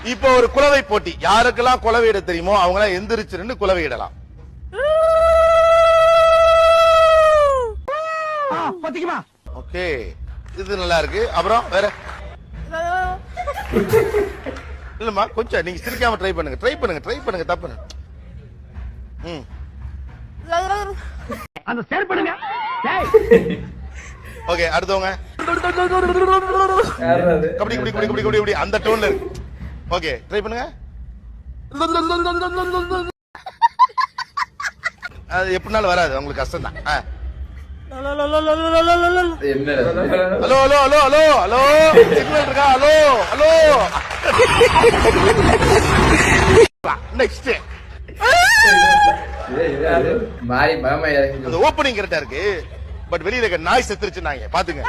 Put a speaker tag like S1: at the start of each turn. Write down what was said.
S1: இப்போ ஒரு குலவை போட்டி. யாருக்கெல்லாம் குலவை இட தெரியுமோ அவங்க எல்லாம் எந்திரிச்சு குலவை இடலாம். ஓகே, இது நல்லா இருக்கு. அப்புறம் வேற இல்லம்மா, கொஞ்சம் நீங்க சிரிக்காம ட்ரை பண்ணுங்க. தப்பு.
S2: அந்த ஷேர் பண்ணுங்க.
S1: ஓகே, அடுத்தவங்க கபடி அந்த டோன்ல இருக்கு. ஓகே, ட்ரை பண்ணுங்க. அது எப்படினாலும் வராது, உங்களுக்கு கஷ்டம் தான். ஹலோ சிக்னல் இருக்கா? Hello next. அந்த ஓப்பனிங் கரெக்டா இருக்கு, பட் வெளியில இருக்க நாய் செத்துருச்சுன்னாங்க பாத்துங்க.